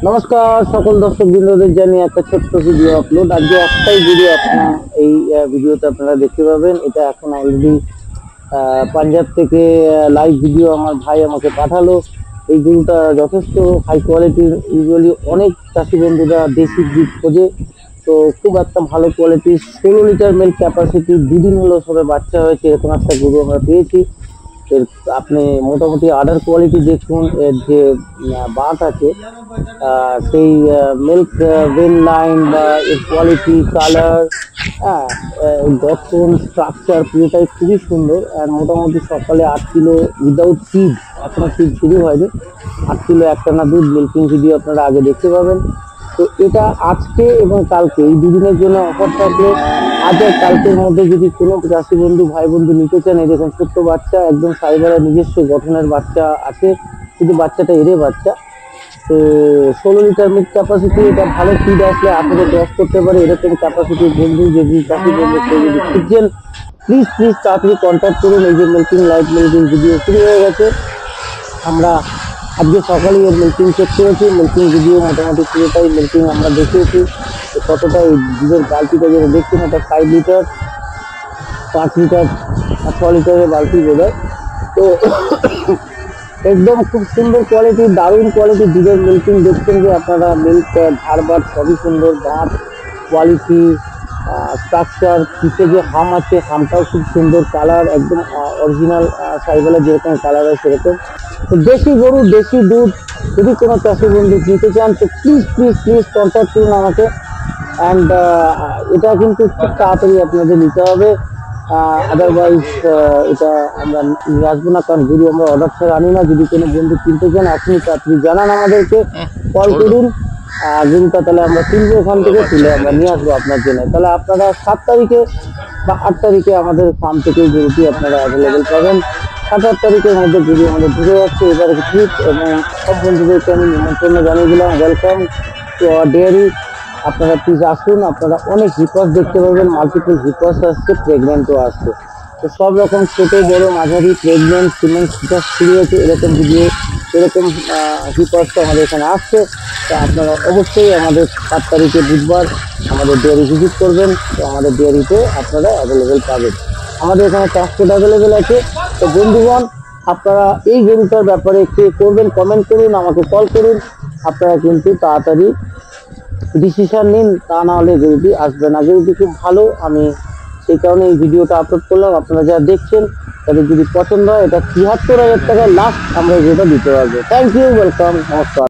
নমস্কার সকল দর্শক বৃন্দদের জানিয়ে একটা ছোট্ট ভিডিও আপলোড। আজকে একটাই ভিডিও আপনারা এই ভিডিওতে আপনারা দেখতে পাবেন। এটা এখন অলরেডি পাঞ্জাব থেকে লাইভ ভিডিও আমার ভাই আমাকে পাঠালো। এই গরুটা যথেষ্ট হাই কোয়ালিটির। ইউজুয়ালি অনেক চাষি বন্ধুরা দেশি ব্রিড খোঁজে, তো খুব একটা ভালো কোয়ালিটির 16 লিটার মিল্ক ক্যাপাসিটি, 2 দিন হলো সবে বাচ্চা হয়েছে, এরকম একটা গরু আমরা পেয়েছি। এর আপনি মোটামুটি আদার কোয়ালিটি দেখুন, এর যে বাট আছে সেই মিল্ক ভেন লাইন বা এর কোয়ালিটি, কালার, হ্যাঁ, গঠন, স্ট্রাকচার পুরোটাই খুবই সুন্দর। আর মোটামুটি সকালে 8 কিলো উইদাউট ফিড, এখনো ফিড শুরু হয়নি, 8 কিলো একটানা দুধ মিল্কিং ভিডিও আপনারা আগে দেখতে পাবেন। তো এটা আজকে এবং কালকে এই দুদিনের জন্য অফার থাকলে আজ আর কালকের মধ্যে যদি কোনো চাষি বন্ধু ভাই বন্ধু নিতে চান, এই দেখুন ছোট্ট বাচ্চা, একদম সাইবারের নিজস্ব গঠনের বাচ্চা আছে, কিন্তু বাচ্চাটা এরে বাচ্চা। তো 16 লিটার মিল্ক ক্যাপাসিটি, এটা ভালো ফিড আসলে 18-10 করতে পারে, এরকম ক্যাপাসিটির বন্ধু যদি চাষি বন্ধু যদি খুঁজছেন, প্লিজ তাড়াতাড়ি কন্ট্যাক্ট করুন। এই যে মিল্কিং লাইভ মিল্কিং ভিডিও শুরু হয়ে গেছে। আমরা আজকে সকালে এর মিল্কিং চেক করেছি, মিল্কিং ভিডিও মোটামুটি পুরোটাই মিল্কিং আমরা দেখিয়েছি। কতটা এই দুধের বালতিটা যেটা দেখছেন, এটা 5 লিটার, 5 লিটার, 6 লিটারের বালতি বোধহয়। তো একদম খুব সুন্দর কোয়ালিটি, দারুণ কোয়ালিটি দুধের মিল্কিং দেখছেন যে আপনারা। মিল্ক ধারবাট সবই সুন্দর, দাঁত, কোয়ালিটি, স্ট্রাকচার, পিঠে যে হাম আছে হামটাও খুব সুন্দর, কালার একদম অরিজিনাল সাইবেলের যেরকম কালার হয় সেরকম। তো দেশি গরু, দেশি দুধ যদি কোনো চাষি বন্ধু নিতে চান, তো প্লিজ কন্ট্যাক্ট করুন আমাকে। অ্যান্ড এটা কিন্তু খুব তাড়াতাড়ি আপনাদের নিতে হবে, আদারওয়াইজ এটা আমরা নিয়ে আসবো না, কারণ গরু আমরা অর্ডার ছাড়া আনি না। যদি কোনো বন্ধু কিনতে চান আপনি তাড়াতাড়ি জানান, আমাদেরকে কল করুন, গরুটা তাহলে আমরা তুলবো, ওখান থেকে তুলে আমরা নিয়ে আসবো আপনার জন্য। তাহলে আপনারা 7 তারিখে বা 8 তারিখে আমাদের ফার্ম থেকে গরুটি আপনারা অ্যাভেলেবেল পাবেন। 7-8 তারিখের মধ্যে গরু আমাদের ঢুকে যাচ্ছে এবারে ঠিক, এবং সব বন্ধুদেরকে আমি নিমন্ত্রণ জানিয়ে দিলাম, ওয়েলকাম টু আওয়ার ডেয়ারি। আপনারা প্লিজ আসুন, আপনারা অনেক হিপাস দেখতে পাবেন, মাল্টিপল হিপাস আসছে, প্রেগনেন্টও আসছে। তো সব রকম ছোটো বড় মাঝারি প্রেগনেন্ট সিমেন্ট হিপাস শুরু হয়েছে, এরকম ভিডিও এরকম হিপাসটা আমাদের এখানে আসছে। তো আপনারা অবশ্যই আমাদের 7 তারিখে বুধবার আমাদের ডেয়ারি ভিজিট করবেন, তো আমাদের ডেয়ারিতে আপনারা অ্যাভেলেবেল পাবেন। আমাদের এখানে ট্রান্সপোর্ট অ্যাভেলেবেল আছে। তো বন্ধুগণ, আপনারা এই গরুটার ব্যাপারে কে করবেন কমেন্ট করুন, আমাকে কল করুন। আপনারা কিন্তু তাড়াতাড়ি ডিসিশন নিন, তা না হলে গরুটি আসবে না। গরুটি খুব ভালো, আমি সেই কারণে এই ভিডিওটা আপলোড করলাম। আপনারা যারা দেখছেন তাদের যদি পছন্দ হয়, এটা 73,000 টাকায় লাস্ট আমরা যেটা দিতে পারবো। থ্যাংক ইউ, ওয়েলকাম, নমস্কার।